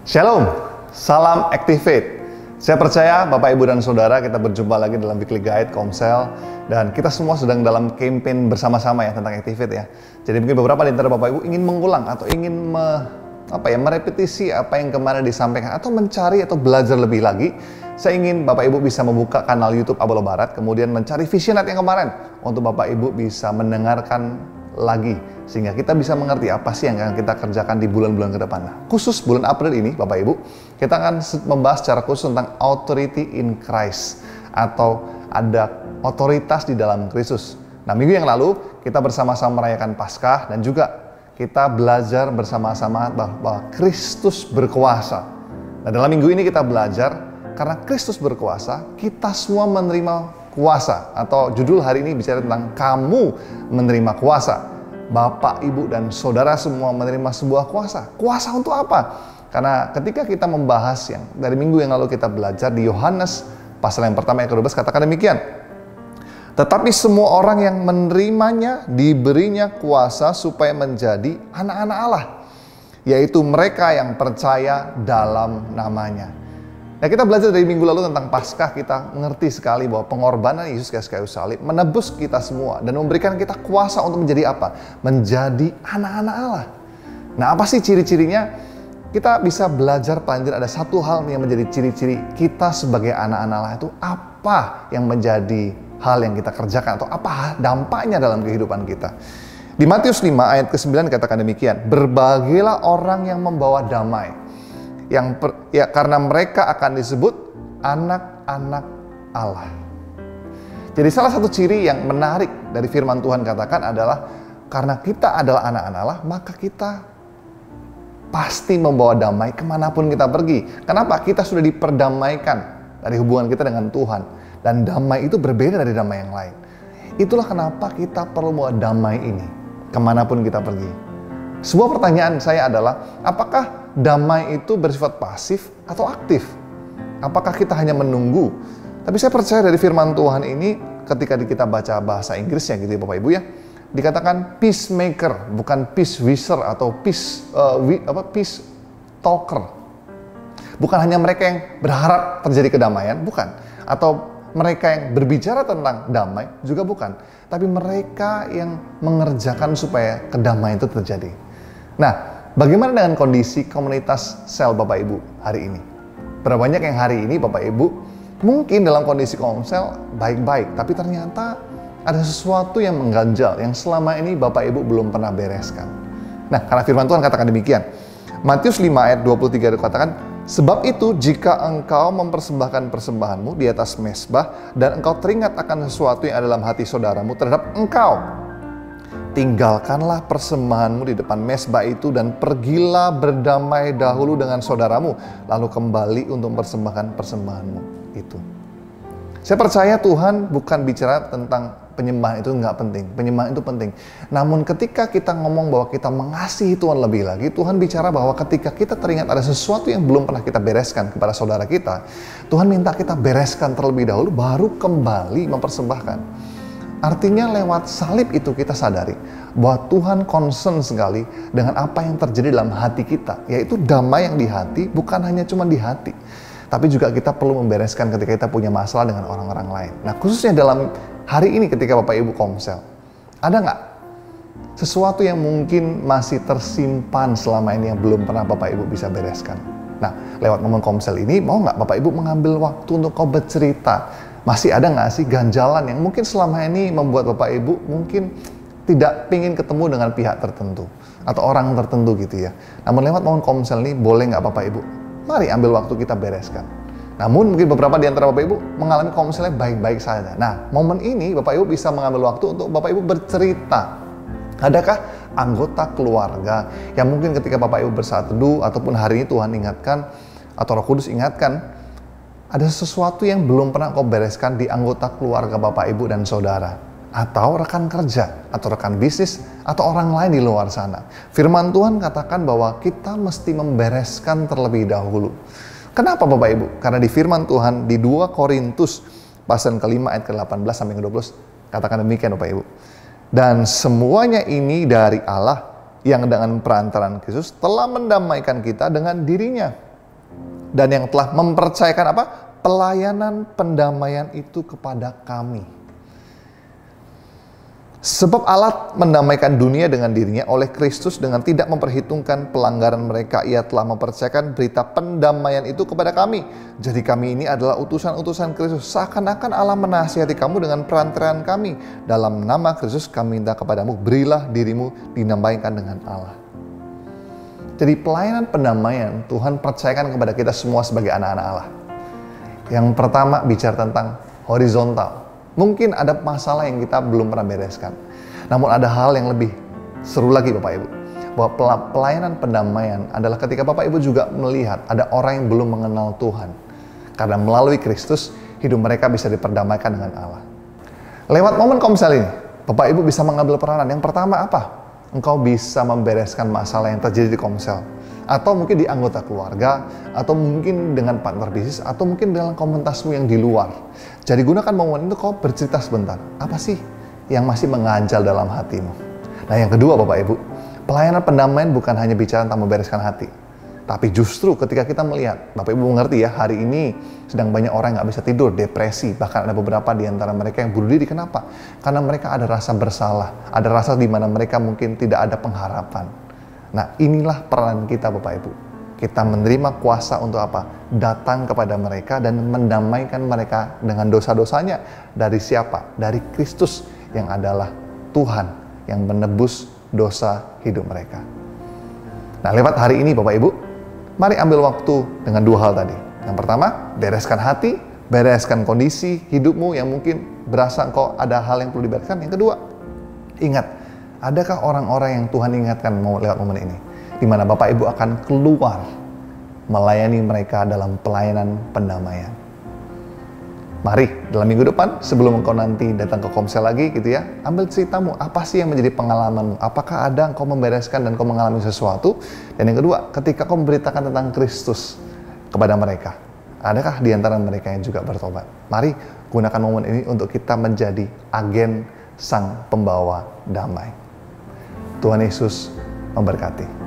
Shalom, salam Activate. Saya percaya Bapak, Ibu, dan Saudara kita berjumpa lagi dalam Weekly Guide Komsel. Dan kita semua sedang dalam campaign bersama-sama ya tentang Activate ya. Jadi mungkin beberapa di antara Bapak Ibu ingin mengulang atau ingin merepetisi apa yang kemarin disampaikan atau mencari atau belajar lebih lagi. Saya ingin Bapak Ibu bisa membuka kanal YouTube Abalo Barat, kemudian mencari Visionet yang kemarin untuk Bapak Ibu bisa mendengarkan lagi sehingga kita bisa mengerti apa sih yang akan kita kerjakan di bulan-bulan ke depan. Nah, khusus bulan April ini Bapak Ibu, kita akan membahas secara khusus tentang authority in Christ atau ada otoritas di dalam Kristus. Nah, minggu yang lalu kita bersama-sama merayakan Paskah dan juga kita belajar bersama-sama bahwa Kristus berkuasa. Nah, dalam minggu ini kita belajar karena Kristus berkuasa, kita semua menerima kuasa, atau judul hari ini bicara tentang kamu menerima kuasa. Bapak, Ibu, dan Saudara semua menerima sebuah kuasa. Kuasa untuk apa? Karena ketika kita membahas yang dari minggu yang lalu kita belajar di Yohanes pasal yang pertama ayat ke-12 katakan demikian. Tetapi semua orang yang menerimanya diberinya kuasa supaya menjadi anak-anak Allah, yaitu mereka yang percaya dalam namanya. Nah, kita belajar dari minggu lalu tentang Paskah, kita mengerti sekali bahwa pengorbanan Yesus Kristus kayu salib menebus kita semua dan memberikan kita kuasa untuk menjadi apa? Menjadi anak-anak Allah. Nah, apa sih ciri-cirinya? Kita bisa belajar paling ada satu hal yang menjadi ciri-ciri kita sebagai anak-anak Allah itu apa yang menjadi hal yang kita kerjakan atau apa dampaknya dalam kehidupan kita. Di Matius 5 ayat ke-9 katakan demikian, berbahagialah orang yang membawa damai, karena mereka akan disebut anak-anak Allah. Jadi salah satu ciri yang menarik dari firman Tuhan katakan adalah karena kita adalah anak-anak Allah, maka kita pasti membawa damai kemanapun kita pergi. Kenapa? Kita sudah diperdamaikan dari hubungan kita dengan Tuhan. Dan damai itu berbeda dari damai yang lain. Itulah kenapa kita perlu membawa damai ini kemanapun kita pergi. Sebuah pertanyaan saya adalah, apakah damai itu bersifat pasif atau aktif? Apakah kita hanya menunggu? Tapi saya percaya dari firman Tuhan ini, ketika kita baca bahasa Inggrisnya gitu ya Bapak Ibu ya, dikatakan peacemaker, bukan peace wisher atau peace talker. Bukan hanya mereka yang berharap terjadi kedamaian, bukan. Atau mereka yang berbicara tentang damai, juga bukan. Tapi mereka yang mengerjakan supaya kedamaian itu terjadi. Nah, bagaimana dengan kondisi komunitas sel Bapak Ibu hari ini? Berapa banyak yang hari ini Bapak Ibu mungkin dalam kondisi komsel baik-baik, tapi ternyata ada sesuatu yang mengganjal, yang selama ini Bapak Ibu belum pernah bereskan. Nah, karena firman Tuhan katakan demikian. Matius 5 ayat 23 dikatakan, sebab itu jika engkau mempersembahkan persembahanmu di atas mezbah dan engkau teringat akan sesuatu yang ada dalam hati saudaramu terhadap engkau, tinggalkanlah persembahanmu di depan mezbah itu dan pergilah berdamai dahulu dengan saudaramu, lalu kembali untuk mempersembahkan persembahanmu itu. Saya percaya Tuhan bukan bicara tentang penyembahan itu nggak penting, penyembahan itu penting. Namun ketika kita ngomong bahwa kita mengasihi Tuhan lebih lagi, Tuhan bicara bahwa ketika kita teringat ada sesuatu yang belum pernah kita bereskan kepada saudara kita, Tuhan minta kita bereskan terlebih dahulu, baru kembali mempersembahkan. Artinya lewat salib itu kita sadari bahwa Tuhan concern sekali dengan apa yang terjadi dalam hati kita, yaitu damai yang di hati, bukan hanya cuma di hati, tapi juga kita perlu membereskan ketika kita punya masalah dengan orang-orang lain. Nah, khususnya dalam hari ini ketika Bapak Ibu komsel, ada nggak sesuatu yang mungkin masih tersimpan selama ini yang belum pernah Bapak Ibu bisa bereskan? Nah, lewat momen komsel ini, mau nggak Bapak Ibu mengambil waktu untuk kau bercerita? Masih ada nggak sih ganjalan yang mungkin selama ini membuat Bapak Ibu mungkin tidak ingin ketemu dengan pihak tertentu atau orang tertentu gitu ya. Namun lewat momen komsel ini boleh nggak Bapak Ibu? Mari ambil waktu kita bereskan. Namun mungkin beberapa di antara Bapak Ibu mengalami komselnya baik-baik saja. Nah, momen ini Bapak Ibu bisa mengambil waktu untuk Bapak Ibu bercerita. Adakah anggota keluarga yang mungkin ketika Bapak Ibu bersaat teduh ataupun hari ini Tuhan ingatkan atau Roh Kudus ingatkan, ada sesuatu yang belum pernah kau bereskan di anggota keluarga Bapak Ibu dan Saudara, atau rekan kerja, atau rekan bisnis, atau orang lain di luar sana. Firman Tuhan katakan bahwa kita mesti membereskan terlebih dahulu. Kenapa Bapak Ibu? Karena di firman Tuhan di 2 Korintus pasal ke-5 ayat ke-18 sampai ke-20 katakan demikian Bapak Ibu. Dan semuanya ini dari Allah yang dengan perantaraan Kristus telah mendamaikan kita dengan dirinya dan yang telah mempercayakan apa? Pelayanan pendamaian itu kepada kami. Sebab Allah mendamaikan dunia dengan dirinya oleh Kristus dengan tidak memperhitungkan pelanggaran mereka. Ia telah mempercayakan berita pendamaian itu kepada kami. Jadi kami ini adalah utusan-utusan Kristus. Seakan-akan Allah menasihati kamu dengan perantaraan kami. Dalam nama Kristus kami minta kepadamu, berilah dirimu dinamaikan dengan Allah. Jadi pelayanan pendamaian Tuhan percayakan kepada kita semua sebagai anak-anak Allah. Yang pertama bicara tentang horizontal. Mungkin ada masalah yang kita belum pernah bereskan. Namun ada hal yang lebih seru lagi Bapak Ibu. Bahwa pelayanan pendamaian adalah ketika Bapak Ibu juga melihat ada orang yang belum mengenal Tuhan. Karena melalui Kristus, hidup mereka bisa diperdamaikan dengan Allah. Lewat momen komsel ini, Bapak Ibu bisa mengambil peranan. Yang pertama apa? Engkau bisa membereskan masalah yang terjadi di komsel. Atau mungkin di anggota keluarga, atau mungkin dengan partner bisnis, atau mungkin dengan komunitasmu yang di luar. Jadi gunakan momen itu kau bercerita sebentar. Apa sih yang masih mengganjal dalam hatimu? Nah yang kedua Bapak Ibu, pelayanan pendamaian bukan hanya bicara tentang membereskan hati. Tapi justru ketika kita melihat, Bapak Ibu mengerti ya, hari ini sedang banyak orang yang gak bisa tidur, depresi. Bahkan ada beberapa di antara mereka yang bunuh diri. Kenapa? Karena mereka ada rasa bersalah. Ada rasa di mana mereka mungkin tidak ada pengharapan. Nah inilah peran kita Bapak Ibu. Kita menerima kuasa untuk apa? Datang kepada mereka dan mendamaikan mereka dengan dosa-dosanya. Dari siapa? Dari Kristus yang adalah Tuhan yang menebus dosa hidup mereka. Nah lewat hari ini Bapak Ibu, mari ambil waktu dengan dua hal tadi. Yang pertama, bereskan hati, bereskan kondisi hidupmu yang mungkin berasa engkau ada hal yang perlu dibereskan. Yang kedua, ingat, adakah orang-orang yang Tuhan ingatkan lewat momen ini? Di mana Bapak Ibu akan keluar melayani mereka dalam pelayanan pendamaian. Mari, dalam minggu depan, sebelum engkau nanti datang ke komsel lagi gitu ya, ambil ceritamu, apa sih yang menjadi pengalamanmu? Apakah ada engkau membereskan dan engkau mengalami sesuatu? Dan yang kedua, ketika kau memberitakan tentang Kristus kepada mereka, adakah di antara mereka yang juga bertobat? Mari, gunakan momen ini untuk kita menjadi agen Sang Pembawa Damai. Tuhan Yesus memberkati.